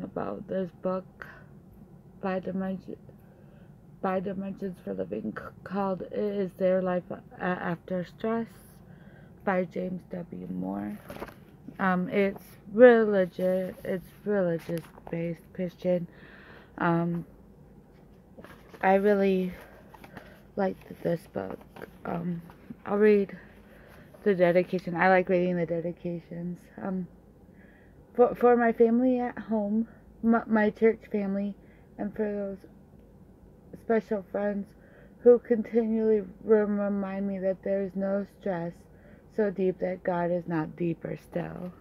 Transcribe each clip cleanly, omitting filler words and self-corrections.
about this book, Bi-Dimension, Dimensions for Living, called Is There Life After Stress by James W. Moore. It's religious based Christian. Um, I really liked this book. I'll read the dedication. I like reading the dedications. For my family at home, my church family, and for those special friends who continually remind me that there is no stress so deep that God is not deeper still.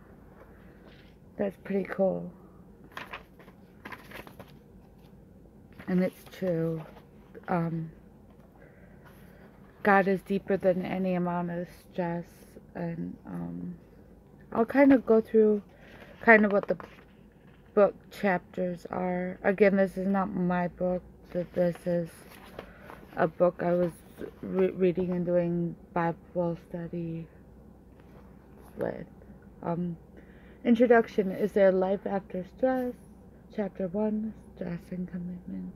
That's pretty cool. And it's true. God is deeper than any amount of stress. And I'll kind of go through kind of what the book chapters are. Again, this is not my book. This is a book I was reading and doing Bible study with. Introduction. Is there life after stress? Chapter 1. Stress and commitment.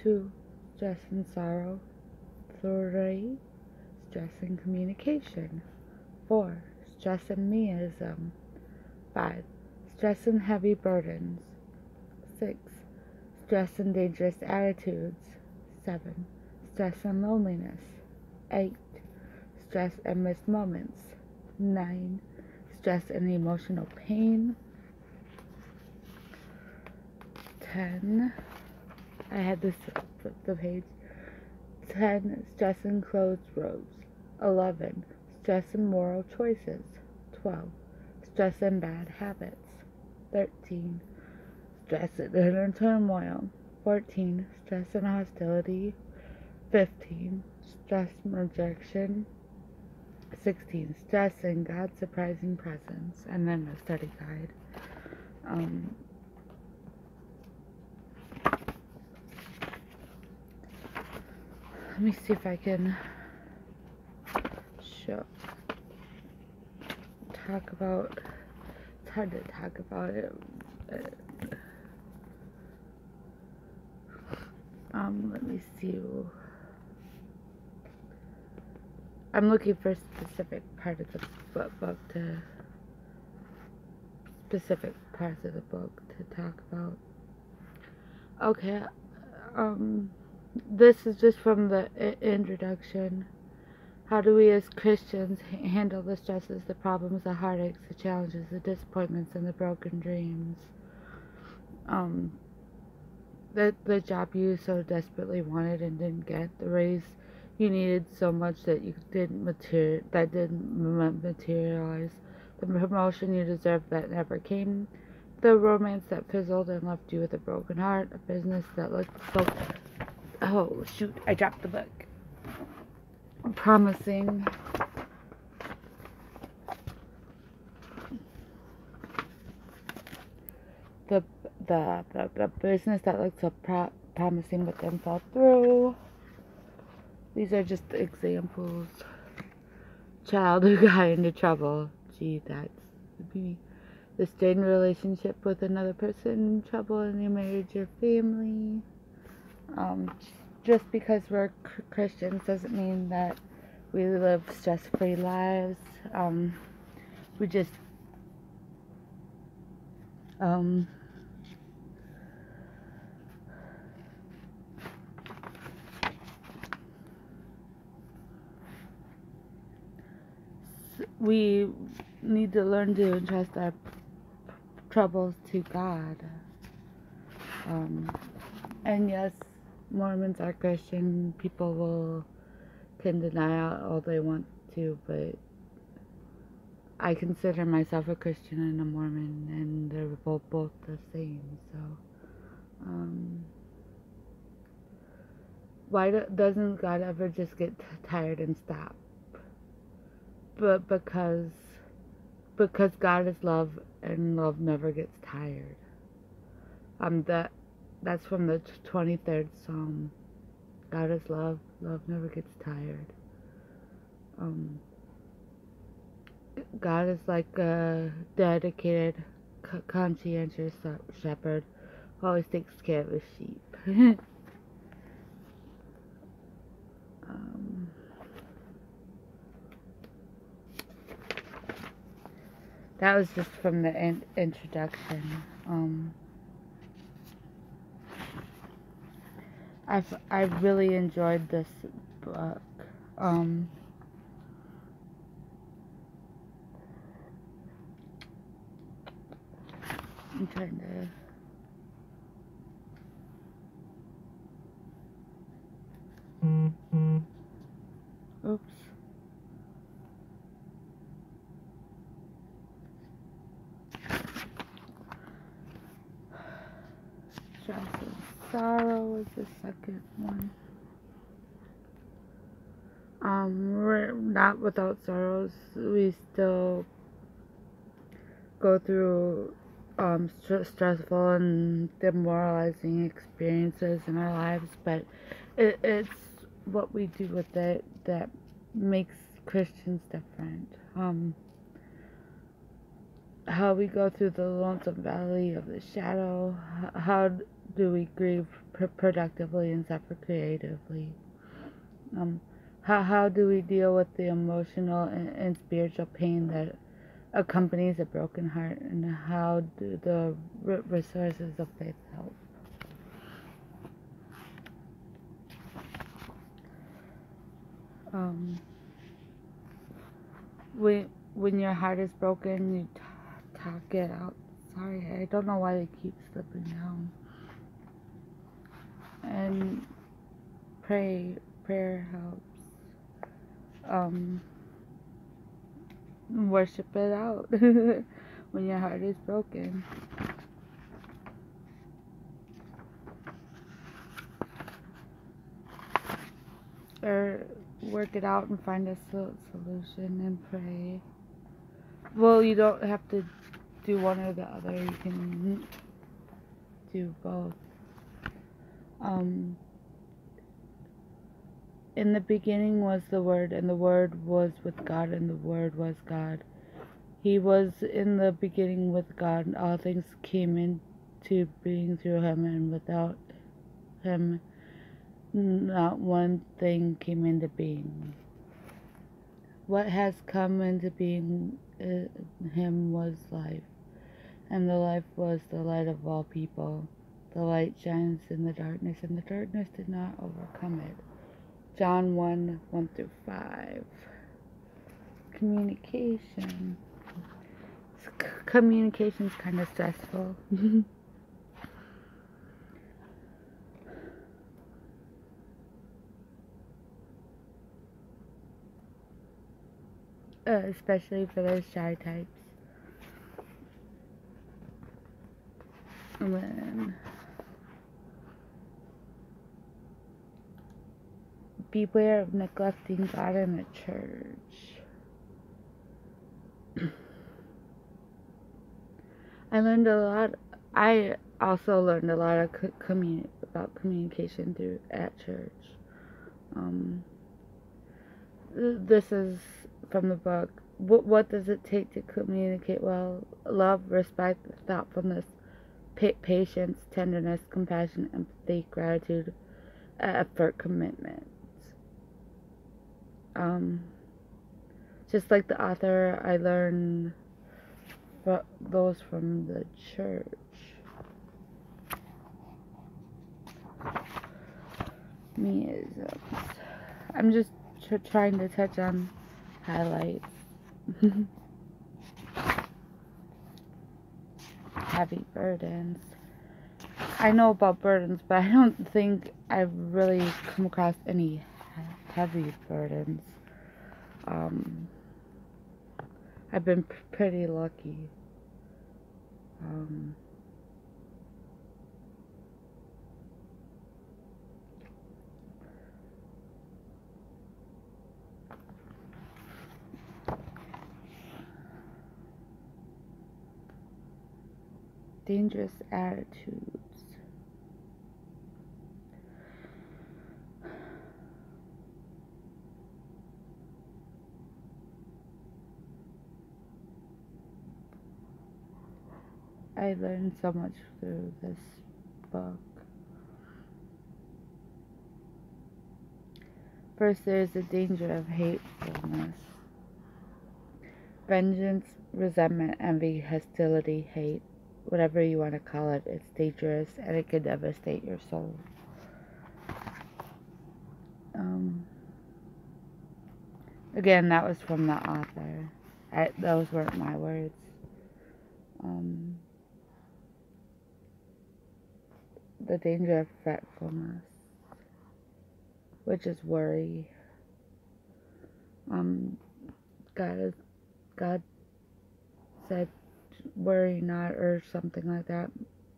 2. Stress and sorrow. 3. Stress and communication. 4. Stress and meism. 5. Stress and heavy burdens. 6. Stress and dangerous attitudes. 7. Stress and loneliness. 8. Stress and missed moments. 9. Stress and emotional pain. 10. I had this flip the page. 10. Stress and closed roads. 11. Stress and moral choices. 12. Stress and bad habits. 13. Stress and inner turmoil. 14. Stress and hostility. 15. Stress and rejection. 16. Stress and God's surprising presence. And then a study guide. Let me see if I can talk about. It's hard to talk about it. Let me see. I'm looking for a specific part of the book to specific parts of the book to talk about. Okay. This is just from the introduction. How do we as Christians handle the stresses, the problems, the heartaches, the challenges, the disappointments, and the broken dreams? The job you so desperately wanted and didn't get, the raise you needed so much that didn't materialize, the promotion you deserved that never came, the romance that fizzled and left you with a broken heart, a business that looked so... Oh, shoot, I dropped the book. Promising. The business that looked so promising but then fell through. These are just examples. Child who got into trouble. Gee, that's me. The strained relationship with another person, trouble in your marriage or family. Just because we're Christians doesn't mean that we live stress-free lives. We just we need to learn to entrust our troubles to God. And yes, Mormons are Christian. People can deny all they want to, but I consider myself a Christian and a Mormon, and they're both the same. So, why doesn't God ever just get tired and stop? But because God is love, and love never gets tired. That's from the 23rd Psalm. God is love, love never gets tired. God is like a dedicated conscientious shepherd who always takes care of his sheep. um, that was just from the introduction. I really enjoyed this book. I'm trying to. Oops. Stress and Sorrow is the second one. We're not without sorrows. We still go through stressful and demoralizing experiences in our lives, but it's what we do with it that makes Christians different. How we go through the lonesome valley of the shadow. How do we grieve productively and suffer creatively? How do we deal with the emotional and spiritual pain that accompanies a broken heart, and how do the resources of faith help? When your heart is broken, you talk it out. Sorry, I don't know why they keep slipping down. And prayer helps. Worship it out when your heart is broken. Or work it out and find a solution and pray. Well, you don't have to do one or the other. You can do both. In the beginning was the Word, and the Word was with God, and the Word was God. He was in the beginning with God, and all things came into being through him, and without him not one thing came into being. What has come into being in him was life, and the life was the light of all people. The light shines in the darkness, and the darkness did not overcome it. John 1:1-5. Communication. Communication's kind of stressful. Especially for those shy types. And then beware of neglecting God in the church. I also learned a lot of about communication at church. This is from the book. What does it take to communicate well? Love, respect, thoughtfulness, patience, tenderness, compassion, empathy, gratitude, effort, commitment. Just like the author, I learned those from the church. I'm just trying to touch on highlights. Heavy burdens. I know about burdens, but I don't think I've really come across any heavy burdens. I've been pretty lucky. Dangerous attitudes. I learned so much through this book. First, there is the danger of hatefulness. Vengeance, resentment, envy, hostility, hate, whatever you want to call it, it's dangerous and it can devastate your soul. Again, that was from the author. Those weren't my words. The danger of fretfulness, which is worry. God said, worry not, or something like that,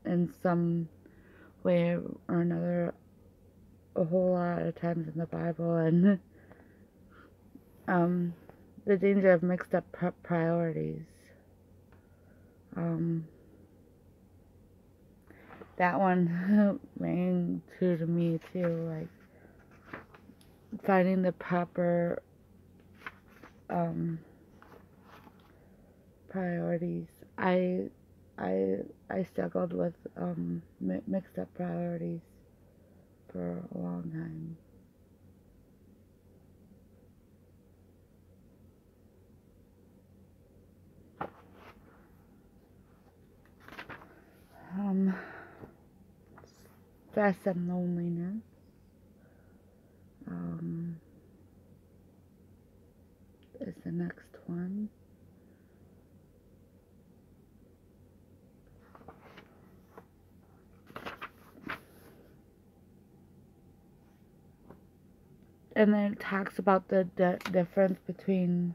in some way or another, a whole lot of times in the Bible. And the danger of mixed up priorities. That one rang true to me too, like finding the proper priorities. I struggled with mixed up priorities for a long time. Stress and loneliness. Is the next one. And then it talks about the difference between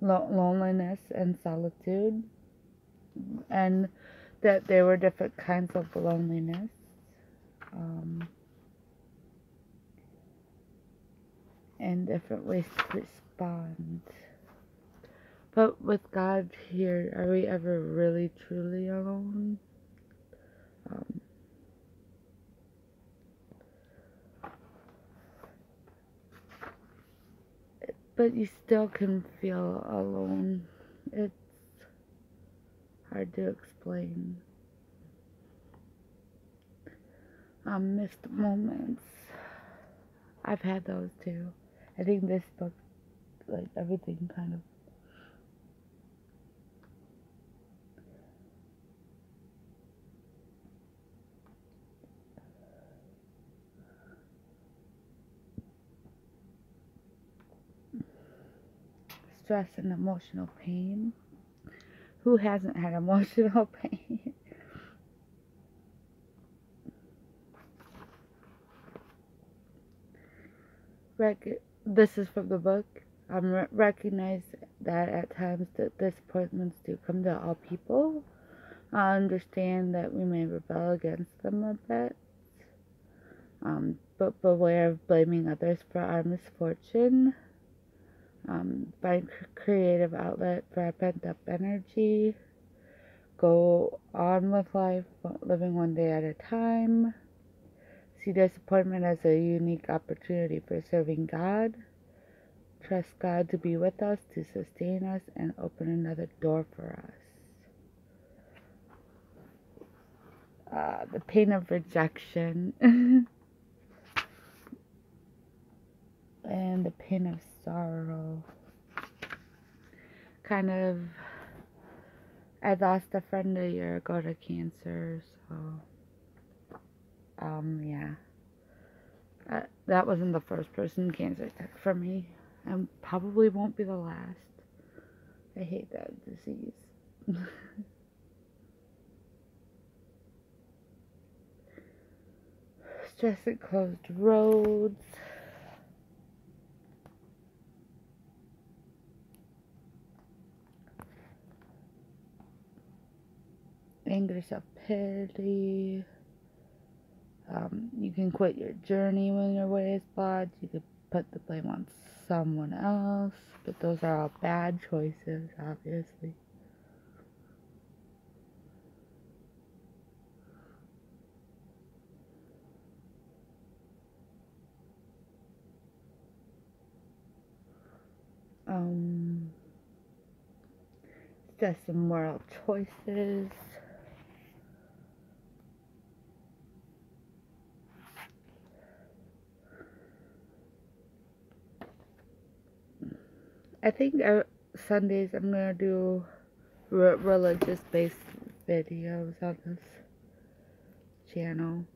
loneliness and solitude, and that there were different kinds of loneliness. And different ways to respond. But with God here, are we ever really truly alone? But you still can feel alone. It's hard to explain. Missed moments. I've had those too. I think this book, like everything kind of stress and emotional pain. Who hasn't had emotional pain? This is from the book. Recognize that at times that disappointments do come to all people. I understand that we may rebel against them a bit. But beware of blaming others for our misfortune. Find creative outlet for our pent-up energy. Go on with life, living one day at a time. See disappointment as a unique opportunity for serving God. Trust God to be with us, to sustain us, and open another door for us. The pain of rejection and the pain of sorrow. Kind of, I lost a friend a year ago to cancer, so yeah. That wasn't the first person cancer took from me, and probably won't be the last. I hate that disease. Stress and closed roads. Anger, self-pity. You can quit your journey when your way is blocked. You could put the blame on someone else. But those are all bad choices, obviously. Just some moral choices. I think Sundays I'm gonna do religious-based videos on this channel.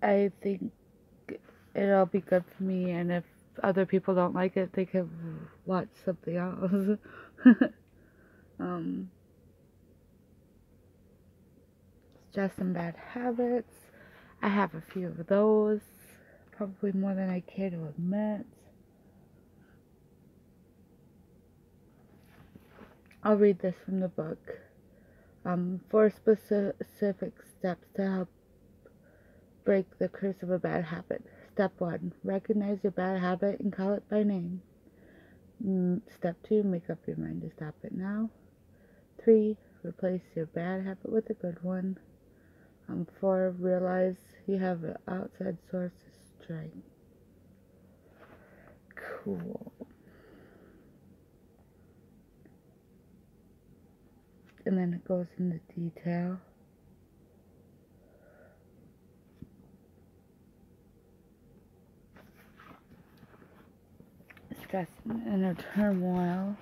I think it'll be good for me, and if other people don't like it, they can watch something else. Stress and bad habits. I have a few of those, probably more than I care to admit. I'll read this from the book. 4 specific steps to help break the curse of a bad habit. Step 1. Recognize your bad habit and call it by name. Step 2. Make up your mind to stop it now. 3. Replace your bad habit with a good one. 4. Realize you have an outside source of strength. Cool. And then it goes into detail. Stress and inner turmoil.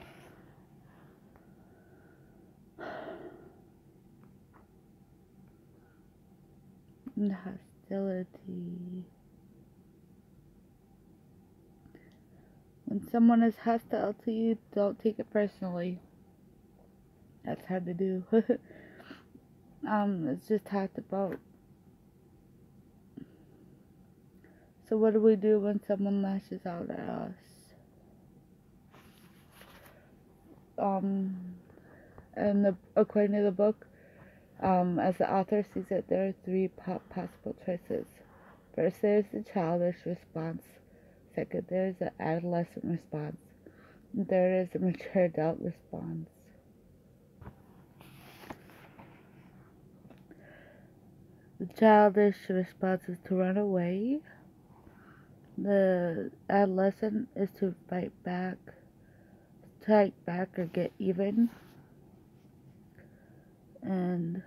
And hostility. When someone is hostile to you, don't take it personally. That's hard to do. It's just talked about. So what do we do when someone lashes out at us? And according to the book, as the author sees it, there are 3 possible choices. First, there's the childish response. Second, there's the adolescent response. And third is the mature adult response. The childish response is to run away. The adolescent is to fight back or get even. And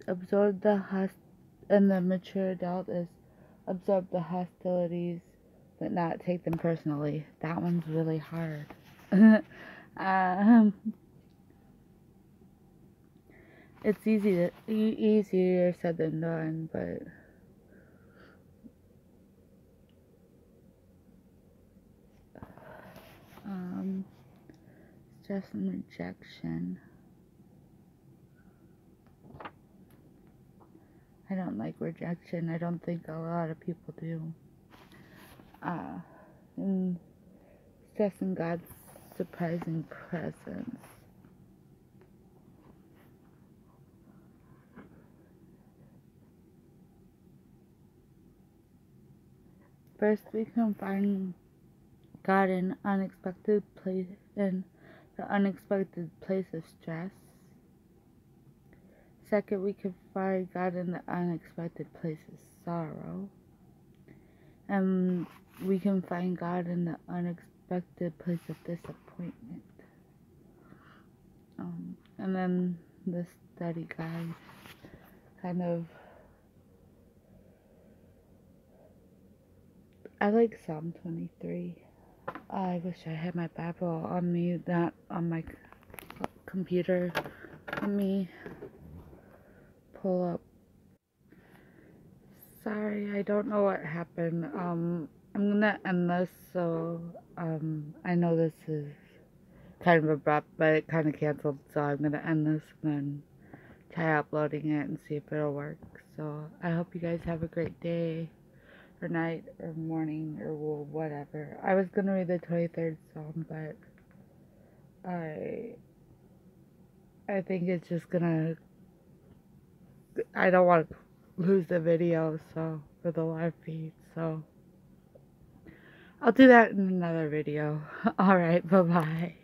and the mature adult is absorb the hostilities but not take them personally. That one's really hard. It's easier said than done, but stress and rejection. I don't like rejection. I don't think a lot of people do. And stress and God's surprising presence. First, we can find God in the unexpected place of stress. Second, we can find God in the unexpected place of sorrow. And we can find God in the unexpected place of disappointment. And then the study guide kind of, I like Psalm 23. I wish I had my Bible on me, not on my computer. Let me pull up. Sorry, I don't know what happened. I'm gonna end this, so I know this is kind of abrupt, but it kind of canceled, so I'm gonna end this and then try uploading it and see if it'll work. So I hope you guys have a great day or night or morning or whatever. I was gonna read the 23rd Psalm, but I think it's just gonna, I don't want to lose the video for the live feed, so I'll do that in another video. Alright, bye bye.